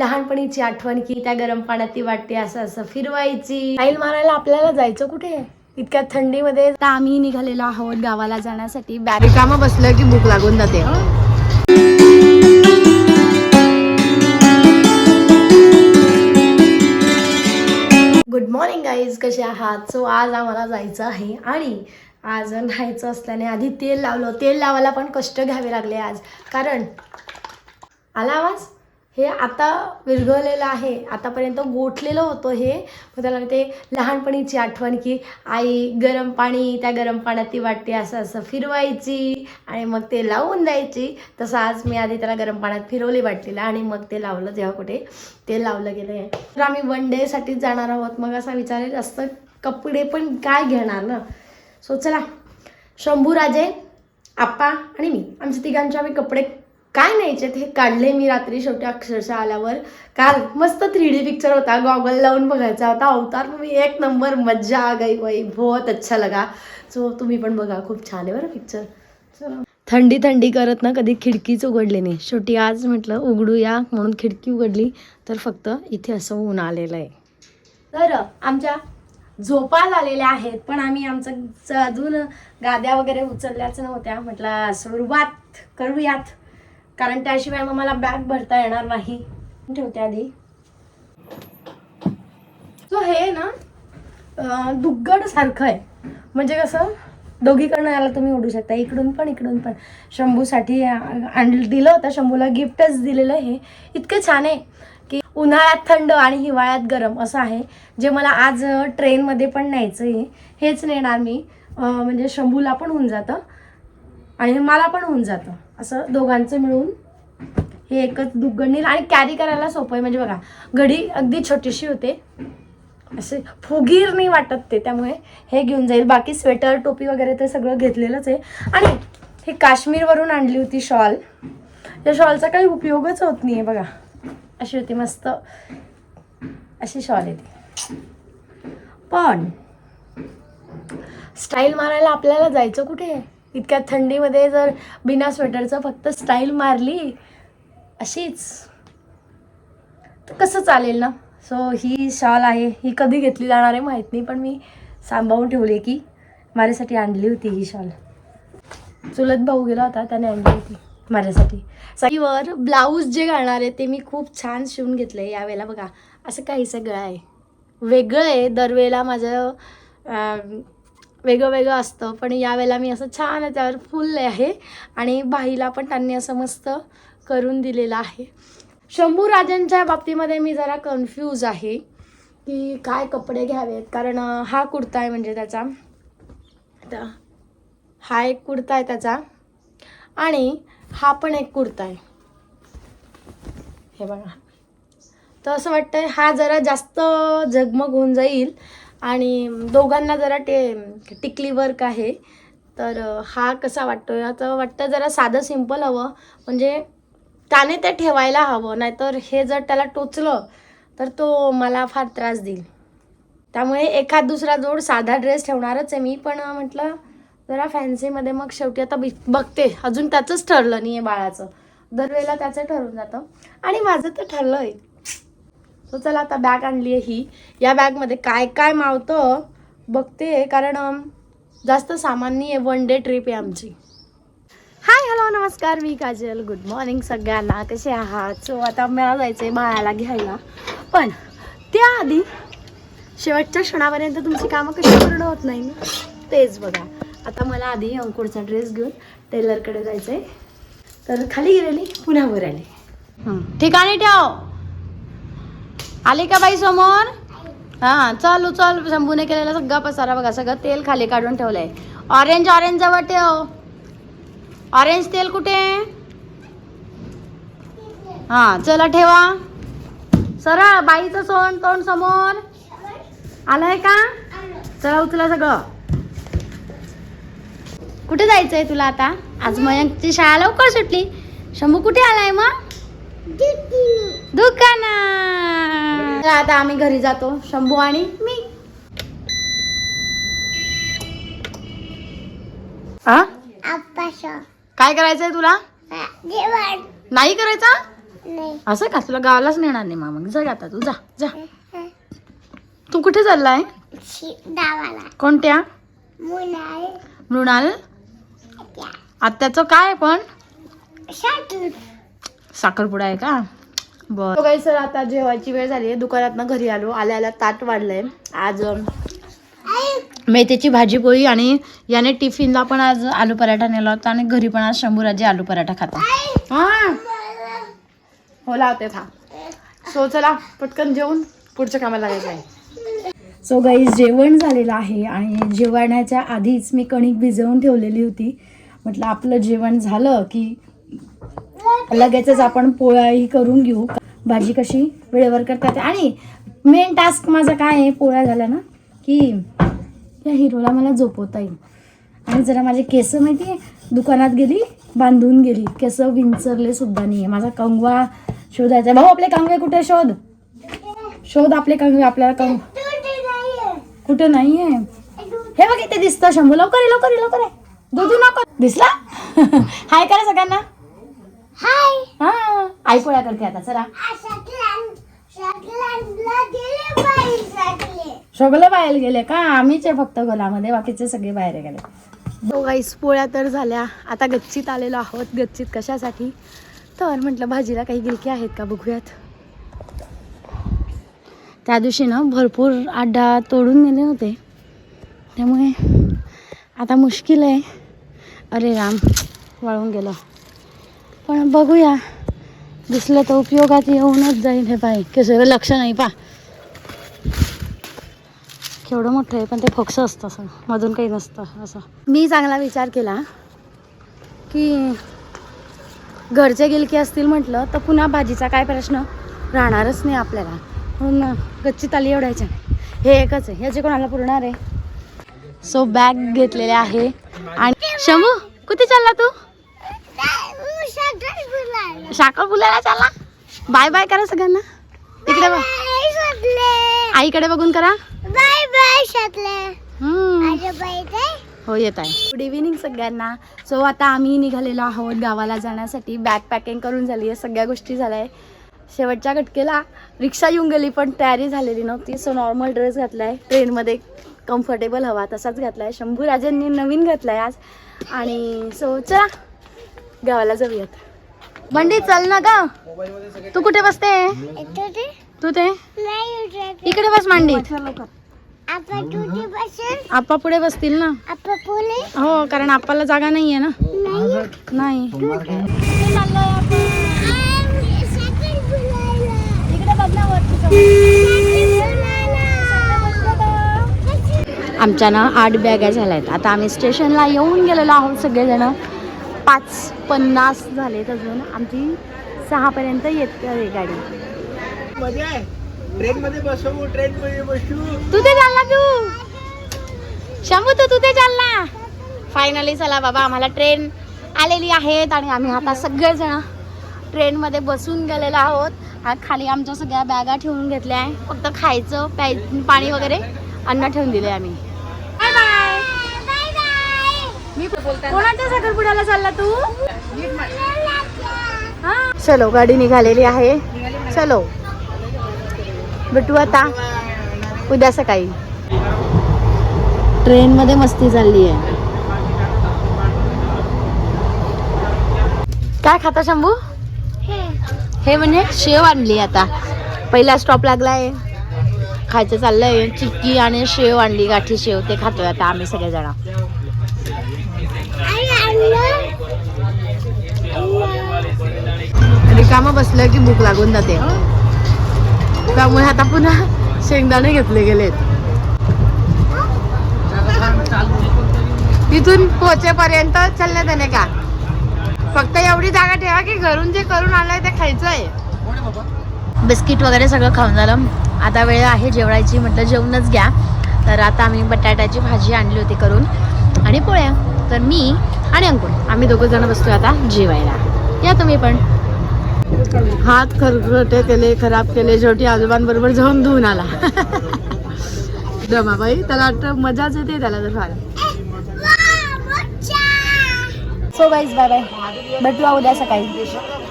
लहानपणीची आठवण की त्या गरम पाण्यात ती वाटते असं असं फिरवायची. स्टाईल मारायला आपल्याला जायचं कुठे इतक्या थंडीमध्ये. आता आम्ही निघालेलो आहोत गावाला जाण्यासाठी. बॅग कामं बसलं की भूक लागून जाते. गुड मॉर्निंग गाईज, कसे आहात? सो आज आम्हाला जायचं आहे आणि आज राहायचं असल्याने आधी तेल लावलं. तेल लावायला पण कष्ट घ्यावे लागले आज, कारण आला आवाज हे आता विरघळलेलं आहे. आतापर्यंत गोठलेलं होतं हे. मग त्याला ते लहानपणीची आठवण की आई गरम पाणी, त्या गरम पाण्यात ती वाटते असं असं फिरवायची आणि मग ते लावून द्यायची. तसं आज मी आधी त्याला गरम पाण्यात फिरवली वाटलेलं आणि मग ते लावलं. जेव्हा कुठे ते लावलं गेलं आहे तर आम्ही वन डेसाठीच जाणार आहोत. मग असा विचार जास्त कपडे पण काय घेणार ना. सो चला, शंभू राजे, आप्पा आणि मी, आमच्या तिघांचे आम्ही कपडे काय न्यायचे हे काढले मी रात्री. शेवटी अक्षरशः आल्यावर काल मस्त 3D पिक्चर होता, गॉगल लावून बघायचा होता. अवतार मूवी एक नंबर, मज्जा आ गई भाई, बहुत अच्छा लगा. सो तुम्ही पण बघा, खूप छान आहे बरं पिक्चर. चला, थंडी थंडी करत ना कधी खिडकीच उघडली नाही. शेवटी आज म्हटलं उघडूया म्हणून खिडकी उघडली तर फक्त इथे असं ऊन आलेलं आहे. तर आमच्या झोपा झालेल्या आहेत, पण आम्ही आमचं अजून गाद्या वगैरे उचलल्याच नव्हत्या. म्हटलं सुरुवात करूयात, कारण त्याशिवाय मग मला बॅग भरता येणार नाही. ठेवते आधी. तो हे ना दुग्गड सारखं आहे, म्हणजे कसं दोघीकडनं याला तुम्ही उडू शकता, इकडून पण इकडून पण. शंभूसाठी दिलं होतं, शंभूला गिफ्टच दिलेलं. हे इतकं छान आहे की उन्हाळ्यात थंड आणि हिवाळ्यात गरम असं आहे. जे मला आज ट्रेनमध्ये पण न्यायचं आहे हेच नेणार मी. म्हणजे शंभूला पण होऊन जातं आणि मला पण होऊन जातं, असं दोघांचं मिळून हे एकच दुग्गड नेईल. आणि कॅरी करायला सोपं आहे. म्हणजे बघा, घडी अगदी छोटीशी होते, असे फुगीर नाही वाटत ते, त्यामुळे हे घेऊन जाईल. बाकी स्वेटर टोपी वगैरे ते सगळं घेतलेलंच आहे. आणि हे काश्मीरवरून आणली होती शॉल. या शॉलचा काही उपयोगच होत नाही आहे बघा. अशी होती मस्त, अशी शॉल आहे ती. पण स्टाईल मारायला आपल्याला जायचं कुठे इतक्या थंडीमध्ये? जर बिना स्वेटरचं फक्त स्टाईल मारली अशीच तर कसं चालेल ना. सो ही शॉल आहे, ही कधी घेतली जाणार आहे माहीत नाही, पण मी सांभाळून ठेवली की माझ्यासाठी आणली होती ही शॉल. चुलत भाऊ गेला होता, त्याने आणली होती माझ्यासाठी. साईवर ब्लाऊज जे घालणार आहे ते मी खूप छान शिवून घेतलं आहे यावेळेला. बघा, असं काही सगळं आहे, वेगळं आहे. दरवेळेला माझं वेगळं वेगळं असतं, पण यावेळेला मी असं छान त्यावर फुल आहे. आणि बाईला पण त्यांनी असं मस्त करून दिलेलं आहे. शंभू राजांच्या बाबतीमध्ये मी जरा कन्फ्यूज आहे की काय कपडे घ्यावेत, कारण हा कुर्ता आहे, म्हणजे त्याचा हा एक कुर्ता आहे त्याचा, आणि हा पण एक कुर्ता आहे. हे बघा, तर असं वाटतंय हा जरा जास्त झगमग होऊन जाईल आणि दोघांना जरा टिकली वर्क आहे. तर हा कसा वाटतोय? आता वाटतं जरा साधं सिंपल हवं, म्हणजे त्याने ते ठेवायला हवं, नाहीतर हे जर त्याला टोचलं तर तो मला फार त्रास देईल. त्यामुळे एखाद दुसरा जोड साधा ड्रेस ठेवणारच आहे मी, पण म्हटलं जरा फॅन्सीमध्ये. मग शेवटी आता बघते, अजून त्याचंच ठरलं नाही आहे बाळाचं. दरवेळेला त्याचं ठरून जातं आणि माझं तर ठरलं आहे. तो चला, आता बॅग आणली आहे ही. या बॅगमध्ये काय काय मावतं बघते, कारण जास्त सामान नाही आहे. वन डे ट्रिप आहे आमची. हाय, हॅलो, नमस्कार, मी काजल. गुड मॉर्निंग सगळ्यांना, कसे आहात? सो आता मला जायचं आहे बाळाला घ्यायला, पण त्याआधी शेवटच्या क्षणापर्यंत तुमची कामं कशी पूर्ण होत नाही ना, तेच बघा. आता मला आधी अंकुरचा ड्रेस घेऊन टेलरकडे जायचं आहे. तर खाली गेलेली, पुन्हा वर आली. ठिकाणी ठेव. आली का बाई समोर? हां, चल चल. शंभूने केलेला सगळा पसारा बघा, सगळं तेल खाली काढून ठेवलंय. ऑरेंज जवळ ठेव. ऑरेंज तेल कुठे? हां, चला ठेवा सरळ. बाईचं तोंड समोर आलंय का? चला उचला सगळं. कुठे जायचंय तुला आता? आज मयंकची शाळा लवकर सुटली. शंभू कुठे आलाय मग? दुकानात. आता आम्ही घरी जातो, शंभू आणि मी. काय करायचंय तुला? नाही करायचं? असं का? तुला गावालाच नेणार नाही मग जा आता तू जा जा. तू कुठे चाललाय? कोणत्या? मृणाल आत्याचं काय पण साखरपुडा आहे का? बरं काही सर आता जेवायची वेळ झाली आहे. दुकानातनं घरी आलो. आल्याला ताट वाढलंय. आज मेथीची भाजी पोळी आणि याने टिफिनला पण आज आलू पराठा नेला होता आणि घरी पण आज शंभूराजी आलू पराठा खाता. हा हो लावते था. सो चला पटकन जेवून पुढच्या कामाला लागायचं आहे. सो गाईज जेवण झालेलं आहे आणि जेवणाच्या आधीच मी कणिक भिजवून ठेवलेली होती. म्हटलं आपलं जेवण झालं की लगेचच आपण पोळ्याही करून घेऊ. भाजी कशी वेळेवर करतात. आणि मेन टास्क माझा काय आहे, पोळ्या झाल्या ना की या हिरोला मला झोपवता येईल. आणि जरा माझे केस माहिती आहे दुकानात गेली बांधून गेली, केस विंचरले सुद्धा नाही आहे. माझा कंगवा शोधायचा. भाऊ आपले कंगवे कुठे? शोध शोध आपले कंगवे. आपल्याला कुठे नाहीये. हे बघ इथे दिसतं शंभू. लवकर ये लवकर ये लवकर ये. दूधू नको. दिसला? हाय करा सगळ्यांना. हाय. हा आई पोळ्या करते आता. चला सगळे बाहेर गेले का? आम्हीच आहे फक्त घरामध्ये, बाकीचे सगळे बाहेर गेले. हो गाईस पोळ्या तर झाल्या. आता गच्चीत आलेलो आहोत. गच्चीत कशासाठी तर म्हटलं भाजीला काही गिलके आहेत का बघूयात. त्या दिवशी ना भरपूर आड्डा तोडून नेले होते त्यामुळे आता मुश्किल आहे. अरे राम वाळून गेलं. पण बघूया दिसलं तर उपयोगात येऊनच जाईल. हे पाय कसं लक्ष नाही पा केवढं मोठं आहे पण ते फोक्स असतं असं मधून काही नसतं. असं मी चांगला विचार केला की घरचे गिलके असतील म्हटलं तर पुन्हा भाजीचा काय प्रश्न राहणारच नाही आपल्याला. म्हणून गच्चीत आली एवढायच्या. हे एकच आहे. याचे कोणाला पुरणार आहे. सो बॅग घेतलेले आहे. आणि शंभू कुठे चालला तू? साखर फुलायला चालला. बाय बाय करा सगळ्यांना. इकडे बघ आईकडे बघून करा बाय बाय. हो येत आहे. गुड इव्हिनिंग सगळ्यांना. सो आता आम्ही निघालेलो आहोत गावाला जाण्यासाठी. बॅग पॅकिंग करून झाली आहे. सगळ्या गोष्टी झाल्या आहे. शेवटच्या घटकेला रिक्षा येऊन गेली पण तयारी झालेली नव्हती. सो नॉर्मल ड्रेस घातला आहे. ट्रेनमध्ये कम्फर्टेबल हवा तसाच घातला आहे. शंभू राजांनी नवीन घातला आहे आज. आणि सो चला गावाला जाऊयात. बंडी चल ना ग. तू कुठे बसते? तू ते इकडे बस मांडी. आप्पा पुढे बसतील ना. हो कारण आप्पाला जागा नाहीये ना. नाही आमच्या ना 8 बॅगा झाल्या आहेत. आता आम्ही स्टेशनला येऊन गेलेलो आहोत सगळेजण. 5:50 झालेत अजून. आमची 6पर्यंत येते गाडी. ट्रेनमध्ये बसू. ट्रेनमध्ये बसू. तू ते चालला तू शंभू तू ते चालला. फायनली चला बाबा आम्हाला ट्रेन आलेली आहेत आणि आम्ही आता सगळेजण ट्रेनमध्ये बसून गेलेलो आहोत. खाली आमच्या सगळ्या बॅगा ठेवून घेतल्या आहे. फक्त खायचं पाणी वगैरे अन्न ठेवून दिले आम्ही. Bye bye. मी कोणाच्या साखरपुड्याला चालला तू? चलो गाडी निघालेली आहे. चलो भेटू आता उद्या सकाळी. ट्रेन मध्ये मस्ती चालली आहे. काय खाता शंभू? हे म्हणजे शेव आणली. आता पहिला स्टॉप लागलाय. खायचं चाललंय. चिक्की आणि शेव आणली. गाठी शेव ते खातोय आता आम्ही सगळेजण. रिकामं बसलं की भूक लागून जाते. त्यामुळे आता पुन्हा शेंगदाणे घेतले गेलेत. इथून पोहोचेपर्यंत चालले त्याने का फक्त एवढी जागा ठेवा की घरून जे करून आणलंय ते खायचंय. बिस्किट वगैरे सगळं खाऊन झालं. आता वेळ आहे जेवायची. म्हटलं जेवूनच घ्या. तर आता आम्ही बटाट्याची भाजी आणली होती करून आणि पोळ्या. तर मी आणि अंकुर आम्ही 2 जण बसतोय आता जेवायला. या तुम्ही पण. हात खरखटे केले खराब केले. शेवटी आजोबांबरोबर जाऊन धुवून आला. रमाबाई त्याला वाटतं मजाच येते त्याला तर फार. So guys bye bye. भेटूया उद्या सकाळी.